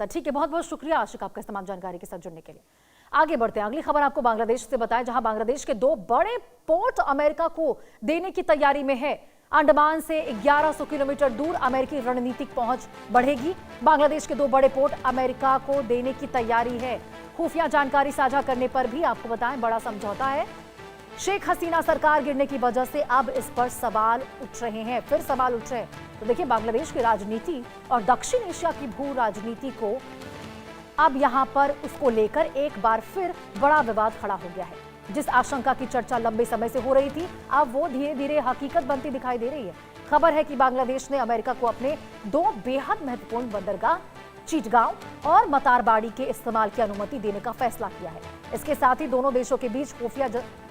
था। ठीक है, बहुत बहुत शुक्रिया आशिक आपका इस तमाम जानकारी के साथ जुड़ने के लिए। आगे बढ़ते हैं, अगली खबर आपको बांग्लादेश से बताएं, जहां बांग्लादेश के 2 बड़े पोर्ट अमेरिका को देने की तैयारी में है। अंडमान से 1100 किलोमीटर दूर अमेरिकी रणनीतिक पहुंच बढ़ेगी। बांग्लादेश के 2 बड़े पोर्ट अमेरिका को देने की तैयारी है। खुफिया जानकारी साझा करने पर भी आपको बताएं बड़ा समझौता है। शेख हसीना सरकार गिरने की वजह से अब इस पर सवाल उठ रहे हैं, फिर सवाल उठ रहे हैं। तो देखिए, बांग्लादेश की राजनीति और दक्षिण एशिया की भू राजनीति को अब यहां पर उसको लेकर एक बार फिर बड़ा विवाद खड़ा हो गया है। जिस आशंका की चर्चा लंबे समय से हो रही थी, अब वो धीरे धीरे हकीकत बनती दिखाई दे रही है। खबर है कि बांग्लादेश ने अमेरिका को अपने 2 बेहद महत्वपूर्ण बंदरगाह चिटगांव और मतारबाड़ी के इस्तेमाल की अनुमति देने का फैसला किया है। इसके साथ ही दोनों देशों के बीच खुफिया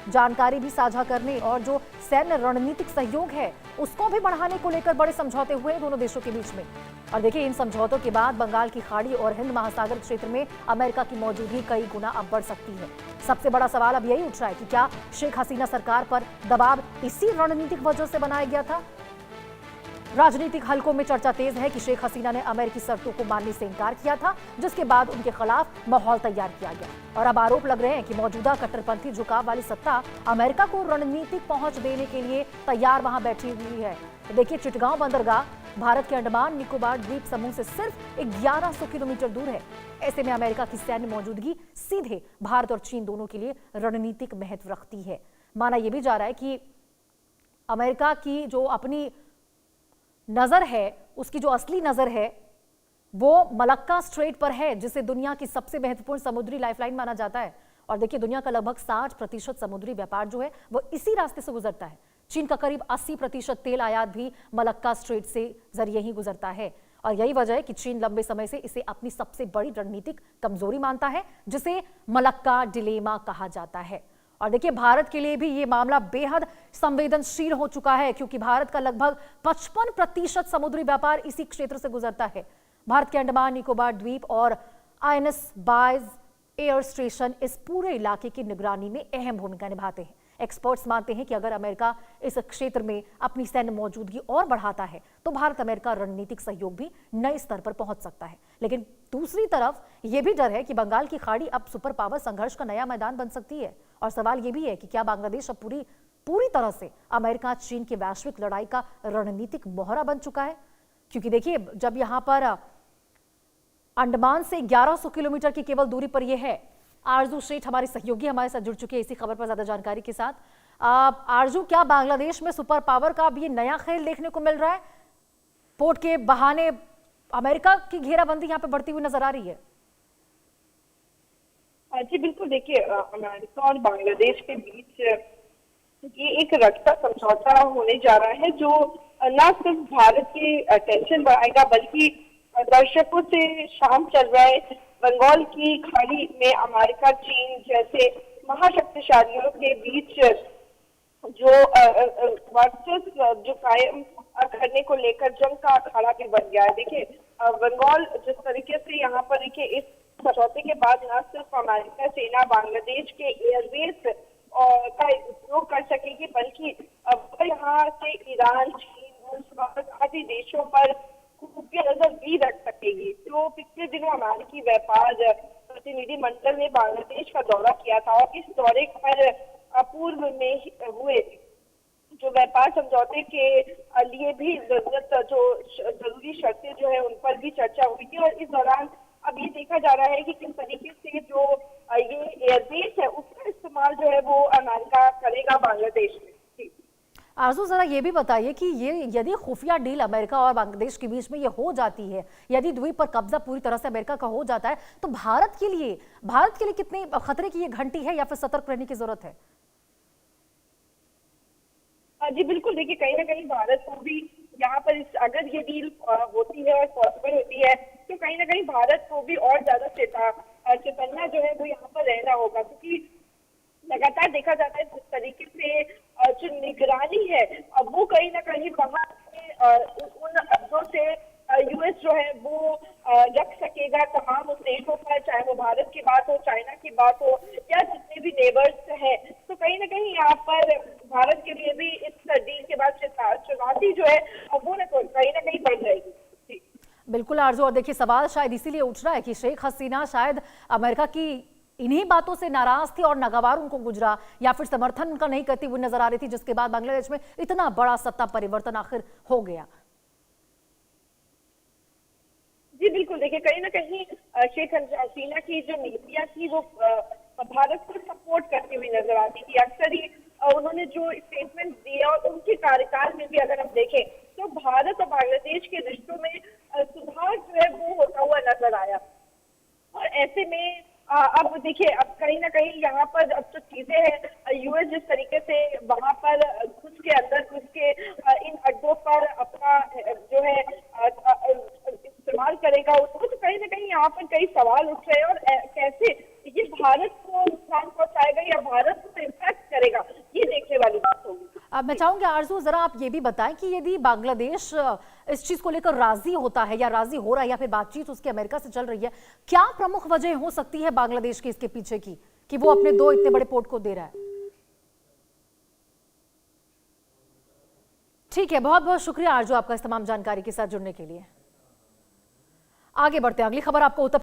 जानकारी भी साझा करने और जो सैन्य रणनीतिक सहयोग है उसको भी बढ़ाने को लेकर बड़े समझौते हुए दोनों देशों के बीच में। और देखिए, इन समझौतों के बाद बंगाल की खाड़ी और हिंद महासागर क्षेत्र में अमेरिका की मौजूदगी कई गुना अब बढ़ सकती है। सबसे बड़ा सवाल अब यही उठ रहा है कि क्या शेख हसीना सरकार पर दबाव इसी रणनीतिक वजह से बनाया गया था। राजनीतिक हलकों में चर्चा तेज है कि शेख हसीना ने अमेरिकी शर्तों को मानने से इनकार किया था, जिसके बाद उनके खिलाफ माहौल तैयार किया गया। और अब आरोप लग रहे हैं कि मौजूदा कट्टरपंथी झुकाव वाली सत्ता अमेरिका को रणनीतिक पहुंच देने के लिए तैयार वहां बैठी हुई है। तो देखिए, चिटगांव बंदरगाह भारत के अंडमान निकोबार द्वीप समूह से सिर्फ 1100 किलोमीटर दूर है। ऐसे में अमेरिका की सैन्य मौजूदगी सीधे भारत और चीन दोनों के लिए रणनीतिक महत्व रखती है। माना यह भी जा रहा है कि अमेरिका की जो अपनी नजर है, उसकी जो असली नजर है वो मलक्का स्ट्रेट पर है, जिसे दुनिया की सबसे महत्वपूर्ण समुद्री लाइफलाइन माना जाता है। और देखिए, दुनिया का लगभग 60% समुद्री व्यापार जो है वो इसी रास्ते से गुजरता है। चीन का करीब 80% तेल आयात भी मलक्का स्ट्रेट से जरिए ही गुजरता है। और यही वजह है कि चीन लंबे समय से इसे अपनी सबसे बड़ी रणनीतिक कमजोरी मानता है, जिसे मलक्का डिलेमा कहा जाता है। और देखिए, भारत के लिए भी ये मामला बेहद संवेदनशील हो चुका है, क्योंकि भारत का लगभग 55% समुद्री व्यापार इसी क्षेत्र से गुजरता है। भारत के अंडमान निकोबार द्वीप और आइनस बायज एयर स्टेशन इस पूरे इलाके की निगरानी में अहम भूमिका निभाते हैं। एक्सपर्ट्स मानते हैं कि अगर अमेरिका इस क्षेत्र में अपनी सैन्य मौजूदगी और बढ़ाता है तो भारत अमेरिका रणनीतिक सहयोग भी नए स्तर पर पहुंच सकता है। लेकिन दूसरी तरफ यह भी डर है कि बंगाल की खाड़ी अब सुपर पावर संघर्ष का नया मैदान बन सकती है। और सवाल यह भी है कि क्या बांग्लादेश अब पूरी तरह से अमेरिका चीन की वैश्विक लड़ाई का रणनीतिक मोहरा बन चुका है। क्योंकि देखिए, जब यहां पर अंडमान से 1100 किलोमीटर की केवल दूरी पर यह है। आरजू शेठ हमारे सहयोगी हमारे साथ जुड़ चुके हैं इसी खबर पर ज्यादा जानकारी के साथ। आरजू, क्या बांग्लादेश में सुपर पावर का अब ये नया खेल देखने को मिल रहा है? पोर्ट के बहाने अमेरिका की घेराबंदी यहाँ पे बढ़ती हुई नजर आ रही है। जी बिल्कुल, देखिए, अमेरिका और बांग्लादेश के बीच ये एक रक्षा समझौता होने जा रहा है, जो न सिर्फ भारत की टेंशन बढ़ाएगा बल्कि दर्शकों से शाम चल रहा है बंगाल की खाड़ी में अमेरिका चीन जैसे महाशक्तिशालियों के बीच जो वर्चस्व जो कायम करने को लेकर जंग का अखाड़ा भी बन गया है। देखिए, बंगाल जिस तरीके से यहाँ पर देखिए इस समझौते के बाद न सिर्फ अमेरिका सेना बांग्लादेश के एयरबेस का उपयोग कर सकेगी, बल्कि यहाँ से ईरान, चीन, रूस, भारत आदि देशों पर खुफिया नजर भी रख सकेगी। तो पिछले दिनों अमेरिकी व्यापार प्रतिनिधि मंडल ने बांग्लादेश का दौरा किया था और इस दौरे पर पूर्व में हुए जो व्यापार समझौते के लिए भी जरूरी शर्तें जो है उन पर भी चर्चा हुई थी। और इस दौरान अब ये देखा जा रहा है कि किस तरीके से जो ये एयरबेस है उसका इस्तेमाल जो है वो अमेरिका करेगा बांग्लादेश में। आरजू, जरा ये भी बताइए कि ये यदि खुफिया डील अमेरिका और बांग्लादेश के बीच में ये हो जाती है, यदि द्वीप पर कब्जा पूरी तरह से अमेरिका का हो जाता है, तो भारत के लिए कितने खतरे की ये घंटी है या फिर सतर्क रहने की जरूरत है? जी बिल्कुल, देखिए, कहीं ना कहीं भारत को भी यहाँ पर अगर ये डील होती है और पॉसिबल होती है तो कहीं ना कहीं भारत को भी और ज्यादा चेतन्ना जो है वो यहाँ पर रहना होगा, क्योंकि लगातार देखा जाता है जिस तरीके से जो निगरानी है वो कहीं ना कहीं वहाँ से उन अब्दों से यूएस जो है वो रख सकेगा तमाम उस देशों पर, चाहे वो भारत की बात हो, चाइना की बात हो या जितने भी नेबर्स हैं। तो कहीं ना कहीं यहाँ पर भारत के लिए भी इस डील के बाद चुनौती जो है वो कहीं ना कहीं बढ़ जाएगी। बिल्कुल। बिल्कुल आरजू, और देखिए सवाल शायद इसीलिए उठ रहा है कि शेख हसीना शायद अमेरिका की इन्हीं बातों से नाराज थी और नागवार उनको गुजरा, या फिर समर्थन उनका नहीं करती हुई नजर आ रही थी, जिसके बाद बांग्लादेश में इतना बड़ा सत्ता परिवर्तन आखिर हो गया। जी बिल्कुल, देखिए कहीं ना कहीं शेख हसीना की जो नीतियां थी वो भारत को सपोर्ट करती हुई नजर आती थी। अक्सर ही उन्होंने जो स्टेटमेंट दिया और उनके कार्यकाल में भी अगर हम देखें तो भारत और बांग्लादेश के रिश्तों में सुधार जो है वो होता हुआ नजर आया। और ऐसे में अब देखिए, अब कहीं ना कहीं यहाँ पर अब तो चीजें हैं, यूएस जिस तरीके से वहां पर घुस के अंदर घुस के इन अड्डों पर अपना जो है इस्तेमाल करेगा उसको, तो कहीं ना कहीं यहाँ पर कई सवाल उठ रहे हैं। और कैसे ये भारत को नुकसान पहुंचाएगा या भारत को इम्पैक्ट करेगा, ये देखने वाली बात होगी। अब मैं चाहूंगी आरजू, जरा आप ये भी बताएं कि यदि बांग्लादेश इस चीज को लेकर राजी होता है या राजी हो रहा है या फिर बातचीत उसकी अमेरिका से चल रही है, क्या प्रमुख वजह हो सकती है बांग्लादेश की इसके पीछे की कि वो अपने दो इतने बड़े पोर्ट को दे रहा है? ठीक है, बहुत बहुत शुक्रिया आरजू आपका इस तमाम जानकारी के साथ जुड़ने के लिए। आगे बढ़ते हैं, अगली खबर आपको उत्तर